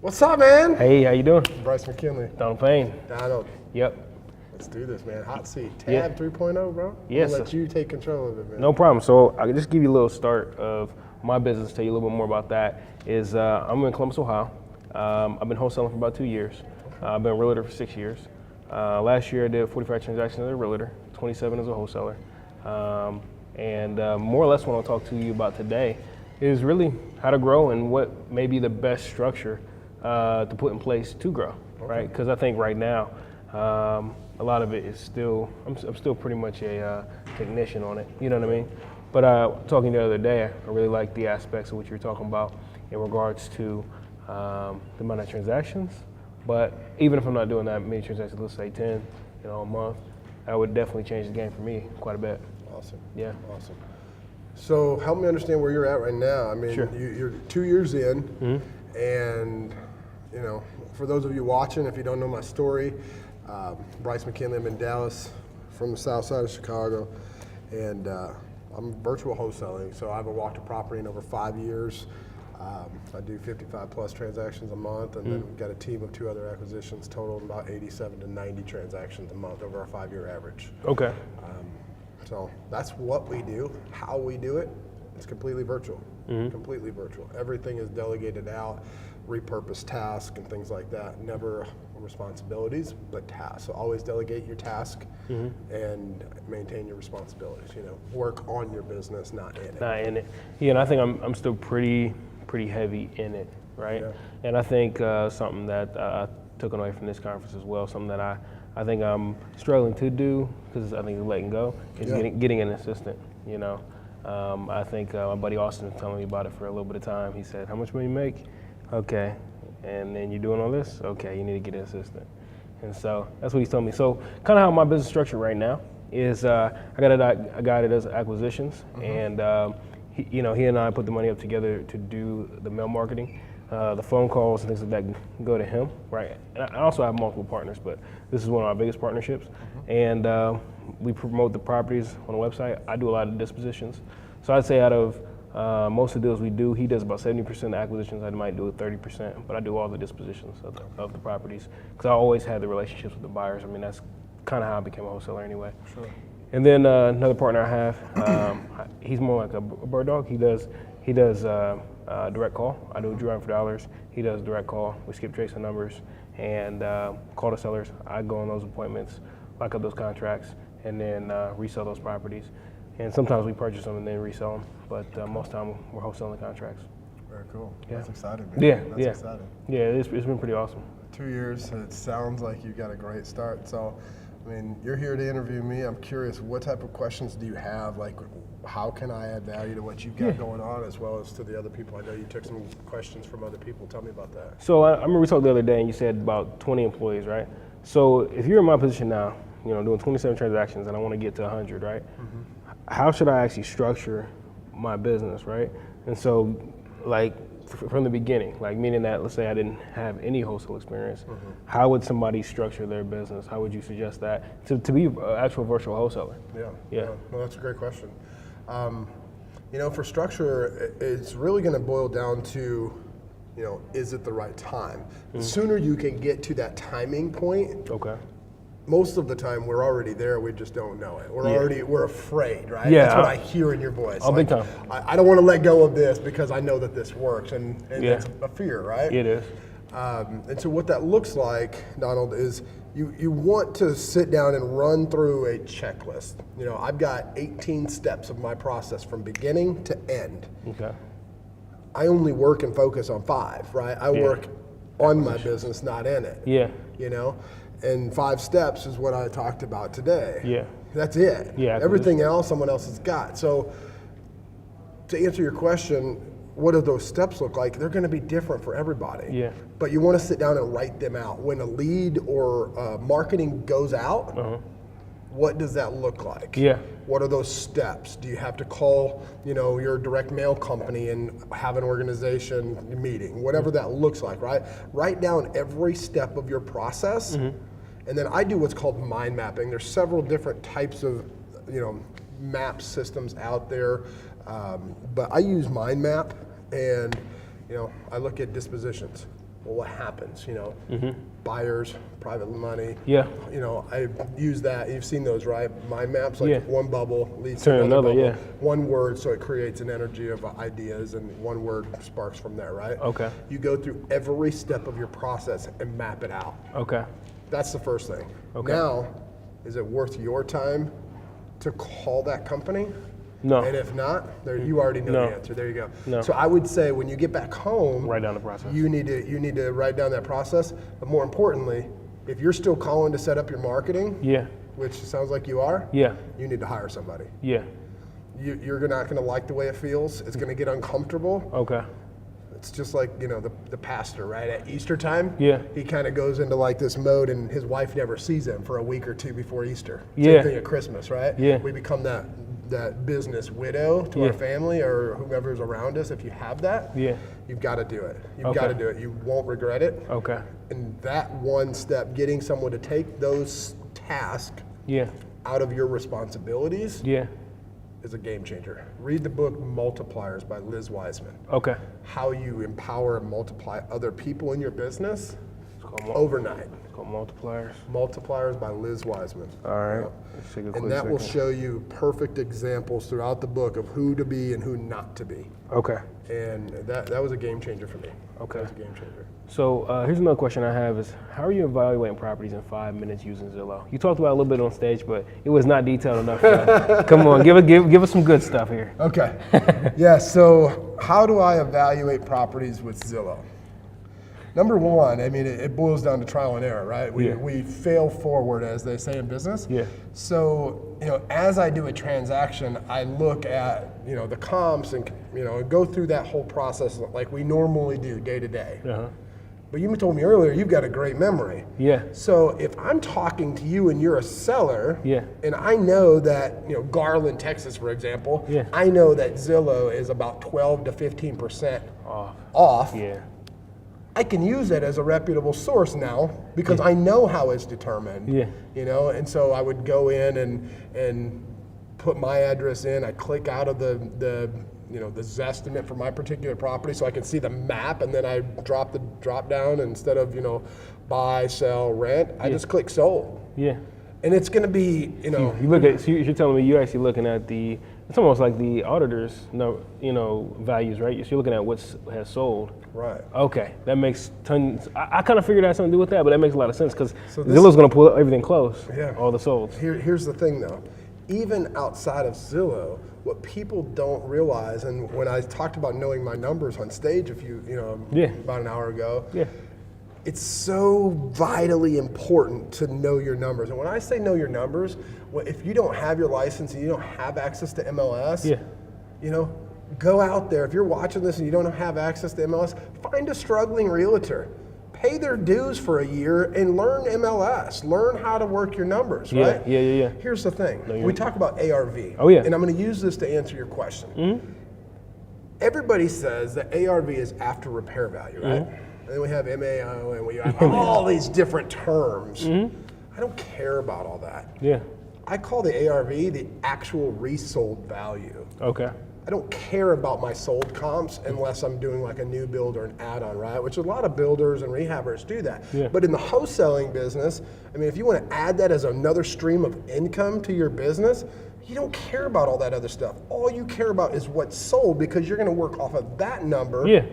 What's up, man? Hey, how you doing? Bryce McKinley. Donald Payne. Donald. Yep. Let's do this, man. Hot seat. Yeah. Tab 3.0, bro. Yes, I'll let sir. you take control of it, man. No problem. So I can just give you a little start of my business, tell you a little bit more about that. I'm in Columbus, Ohio. I've been wholesaling for about 2 years. I've been a realtor for 6 years. Last year I did 45 transactions as a realtor, 27 as a wholesaler. More or less what I'll talk to you about today is really how to grow and what may be the best structure to put in place to grow, right? Because I think right now, a lot of it is still, I'm still pretty much a technician on it, you know what I mean? But talking the other day, I really like the aspects of what you were talking about in regards to the amount of transactions. But even if I'm not doing that many transactions, let's say 10, a month, that would definitely change the game for me quite a bit. Awesome. Yeah. Awesome. So help me understand where you're at right now. I mean, Sure. you're 2 years in, and for those of you watching, if you don't know my story, Bryce McKinley, I'm in Dallas, from the south side of Chicago, and I'm virtual wholesaling, so I haven't walked a property in over 5 years. I do 55 plus transactions a month, and then we've got a team of 2 other acquisitions, totaling about 87 to 90 transactions a month over our 5-year average. Okay. So that's what we do. How we do it, it's completely virtual. Completely virtual. Everything is delegated out, repurposed tasks and things like that. Never responsibilities, but tasks. So always delegate your task and maintain your responsibilities. Work on your business, not in it. Not in it. Yeah, and I think I'm still pretty heavy in it, right? Yeah. And I think something that I took away from this conference as well, something that I think I'm struggling to do, because I think it's letting go, is getting an assistant, I think my buddy Austin was telling me about it for a little bit of time. He said, how much money you make? Okay. And then you're doing all this? Okay, you need to get an assistant. And so that's what he's telling me. So kind of how my business structure right now is I got a guy that does acquisitions, and he and I put the money up together to do the mail marketing. The phone calls and things like that go to him, right? And I also have multiple partners, but this is one of our biggest partnerships. And we promote the properties on the website. I do a lot of dispositions. So I'd say out of most of the deals we do, he does about 70% of the acquisitions. I might do 30%, but I do all the dispositions of the properties, because I always had the relationships with the buyers. I mean, that's kind of how I became a wholesaler anyway. Sure. And then another partner I have, he's more like a bird dog. He does direct call. I do driving for dollars. He does direct call. We skip tracing numbers and call the sellers. I go on those appointments, lock up those contracts, and then resell those properties. And sometimes we purchase them and then resell them, but most of the time we're wholesaling the contracts. Very cool. Yeah. That's exciting, man. Yeah, That's exciting. Yeah, it's been pretty awesome. 2 years, it sounds like you got a great start. So, I mean, you're here to interview me. I'm curious, what type of questions do you have? Like, how can I add value to what you've got going on, as well as to the other people? I know you took some questions from other people. Tell me about that. So I remember we talked the other day, and you said about 20 employees, right? So if you're in my position now, doing 27 transactions, and I want to get to 100, right? How should I actually structure my business, right? And so, like, from the beginning, like, meaning that, let's say I didn't have any wholesale experience, how would somebody structure their business? How would you suggest that to be an actual virtual wholesaler? Yeah. Well, that's a great question. For structure, it's really going to boil down to, is it the right time? The sooner you can get to that timing point, Okay. most of the time we're already there, we just don't know it. We're afraid, right? Yeah. That's what I hear in your voice. Oh, big time. I don't want to let go of this because I know that this works, and it's a fear, right? It is. And so what that looks like, Donald, is you want to sit down and run through a checklist. I've got 18 steps of my process from beginning to end. Okay. I only work and focus on 5, right? I work on my business, not in it. Yeah. And 5 steps is what I talked about today. Yeah. That's it. Yeah. Everything else someone else has got. So to answer your question, what do those steps look like? They're going to be different for everybody. Yeah. But you want to sit down and write them out. When a lead or marketing goes out, what does that look like? Yeah. What are those steps? Do you have to call, your direct mail company and have an organization meeting? Whatever that looks like, right? Write down every step of your process. And then I do what's called mind mapping. There's several different types of, map systems out there. But I use mind map, and I look at dispositions. Well, what happens? Buyers, private money. Yeah. I use that. You've seen those, right? Mind maps, like Yeah. one bubble leads Turn to another another, bubble. yeah. One word, so it creates an energy of ideas, and one word sparks from there, right? Okay. You go through every step of your process and map it out. Okay. That's the first thing. Okay. Now, is it worth your time to call that company? No. And if not, you already know No. the answer. There you go. No. So I would say when you get back home, Write down the process. You need to write down that process. But more importantly, if you're still calling to set up your marketing, Yeah. which sounds like you are, Yeah. you need to hire somebody. Yeah. You're not going to like the way it feels. It's going to get uncomfortable. Okay. It's just like, the pastor, right? At Easter time, Yeah. he kind of goes into like this mode, and his wife never sees him for a week or two before Easter. Yeah. Same thing at Christmas, right? Yeah. We become that business widow to Yeah. our family or whomever's around us. If you have that, Yeah. you've got to do it. You've Okay. got to do it. You won't regret it. Okay. And that one step, getting someone to take those tasks Yeah. out of your responsibilities, Yeah. is a game changer. Read the book Multipliers by Liz Wiseman. Okay. How you empower and multiply other people in your business It's called overnight. It's called multipliers. Multipliers by Liz Wiseman. All right. Yep. Let's take a And quick that will second. show you perfect examples throughout the book of who to be and who not to be. Okay. And that was a game changer for me. Okay. That was a game changer. So here's another question I have is, how are you evaluating properties in 5 minutes using Zillow? You talked about it a little bit on stage, but it was not detailed enough. Come on, give us some good stuff here. Okay. Yeah, so how do I evaluate properties with Zillow? Number one, I mean, it boils down to trial and error, right? Yeah. We fail forward, as they say in business. Yeah. So, as I do a transaction, I look at, the comps and, go through that whole process like we normally do day to day. Uh-huh. But you told me earlier, you've got a great memory. Yeah. So if I'm talking to you and you're a seller, Yeah. and I know that, Garland, Texas, for example, Yeah. I know that Zillow is about 12 to 15% Off. off. Yeah. I can use that as a reputable source now because I know how it's determined. Yeah. And so I would go in and put my address in. I click out of the Zestimate for my particular property so I can see the map, and then I drop the drop down instead of buy, sell, rent. I just click sold, Yeah. and it's going to be You look at. So you're telling me you're actually looking at the. It's almost like the auditors, values, right? So you're looking at what has sold. right. Okay, that makes tons. I kind of figured that had something to do with that, but that makes a lot of sense because So this- Zillow's going to pull everything close. Yeah. All the solds. Here's the thing though, even outside of Zillow, what people don't realize, and when I talked about knowing my numbers on stage Yeah. about an hour ago, Yeah. it's so vitally important to know your numbers. And when I say know your numbers, if you don't have your license and you don't have access to MLS, Yeah. go out there. If you're watching this and you don't have access to MLS, find a struggling realtor. Pay their dues for a year and learn MLS. Learn how to work your numbers, Yeah, right? yeah. Here's the thing. you're- We talk about ARV. Oh, yeah. And I'm going to use this to answer your question. Everybody says that ARV is after repair value, right? And then we have MAO and we have all these different terms. I don't care about all that. Yeah. I call the ARV the actual resold value. Okay. I don't care about my sold comps unless I'm doing like a new build or an add-on, right? Which a lot of builders and rehabbers do that. Yeah. But in the wholesaling business, I mean, if you want to add that as another stream of income to your business, you don't care about all that other stuff. All you care about is what's sold because you're going to work off of that number Yeah.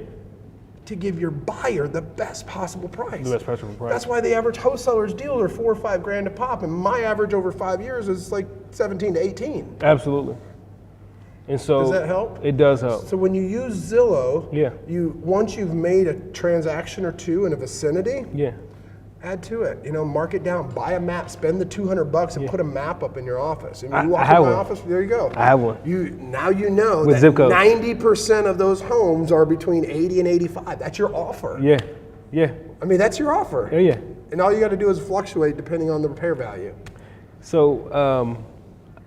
to give your buyer the best possible price. The best possible price. That's why the average wholesaler's deals are $4 or $5 grand a pop, and my average over 5 years is like 17 to 18. Absolutely. And so Does that help? It does help. So when you use Zillow, Yeah. once you've made a transaction or two in a vicinity, Yeah. add to it. Mark it down. Buy a map. Spend the $200 and put a map up in your office. And I you walk have in my one. office. There you go. I have one. Now you know With that zip codes. 90% of those homes are between 80 and 85. That's your offer. Yeah. Yeah. I mean, that's your offer. Yeah. Yeah. And all you got to do is fluctuate depending on the repair value. So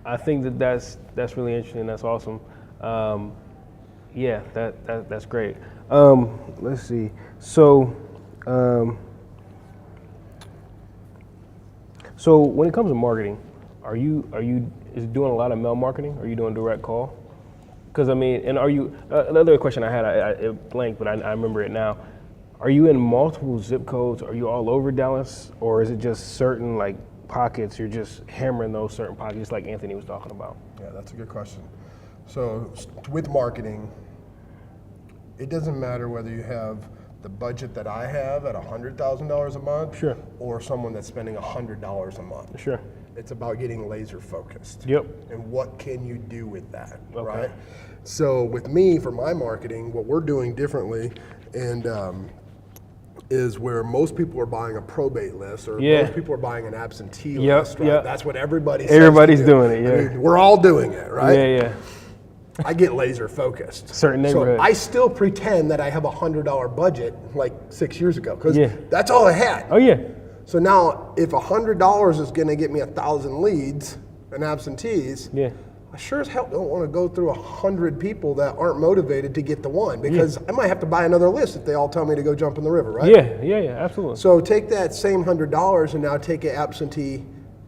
I think that's really interesting. That's awesome. Yeah, that's great. Let's see. So so when it comes to marketing, are you doing a lot of mail marketing? Are you doing direct call? Because I mean, and are you? Another question I had, I blanked, but I remember it now. Are you in multiple zip codes? Are you all over Dallas, or is it just certain like pockets? You're just hammering those certain pockets, like Anthony was talking about. Yeah, that's a good question. So with marketing, it doesn't matter whether you have the budget that I have at $100,000 a month, Sure. or someone that's spending $100 a month. Sure. It's about getting laser focused. Yep. And what can you do with that, Okay. right? So with me, for my marketing, what we're doing differently, and is where most people are buying a probate list, or Yeah. most people are buying an absentee Yep, list, right? yep. That's what everybody's Doing it, yeah. I mean, we're all doing it, right? Yeah, yeah. I get laser focused. Certain neighborhoods. So I still pretend that I have a $100 budget like 6 years ago, because Yeah. that's all I had. Oh yeah. So now, if $100 is going to get me 1,000 leads and absentees, Yeah. I sure as hell don't want to go through 100 people that aren't motivated to get the one, because I might have to buy another list if they all tell me to go jump in the river, right? Yeah, yeah, yeah, absolutely. So take that same $100 and now take an absentee,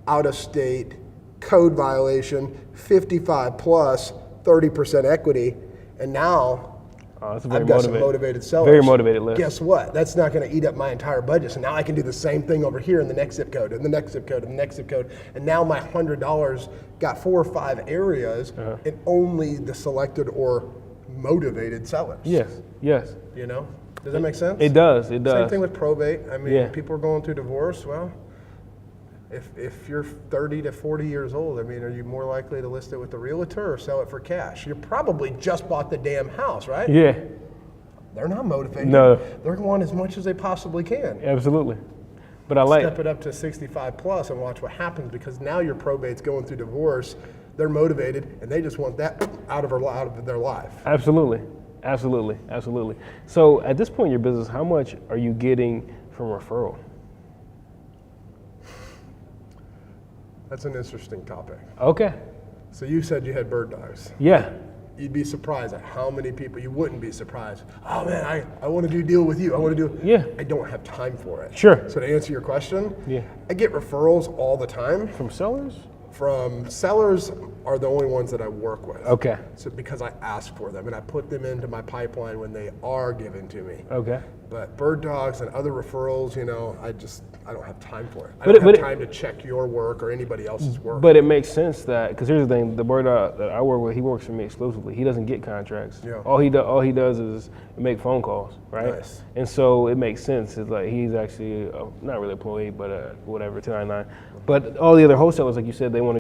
out of state, code violation, 55 plus, 30% equity, and now That's a very I've got some motivated sellers. Very motivated list. Guess what? That's not going to eat up my entire budget. So now I can do the same thing over here in the next zip code, and the next zip code, and the next zip code. And now my $100 got 4 or 5 areas, and only the selected or motivated sellers. Yes, yes. You know? Does that make sense? It does, it does. Same thing with probate. I mean, Yeah. people are going through divorce. Well, if you're 30 to 40 years old, I mean, are you more likely to list it with a realtor or sell it for cash? You probably just bought the damn house, right? Yeah, They're not motivated. No. They're going as much as they possibly can. absolutely. But I like Step it up to 65 plus and watch what happens, because now your probate's going through divorce. They're motivated and they just want that out of their life. Absolutely, absolutely, absolutely. So at this point in your business, how much are you getting from referral? That's an interesting topic. Okay. So you said you had bird dogs. Yeah. You'd be surprised at how many people, you wouldn't be surprised. Oh man, I want to do a deal with you. I want to do, Yeah. I don't have time for it. Sure. So to answer your question, Yeah. I get referrals all the time. From sellers? From sellers are the only ones that I work with. Okay. So because I ask for them and I put them into my pipeline when they are given to me. Okay. But bird dogs and other referrals, you know, I don't have time for it. I But don't it- have time to check your work or anybody else's work. But it makes sense that, because here's the thing, the bird that I work with, he works for me exclusively. He doesn't get contracts. Yeah. All he does is make phone calls, right? Nice. And so it makes sense. It's like he's actually not really employee, but whatever, 1099. But all the other wholesalers, like you said, they want to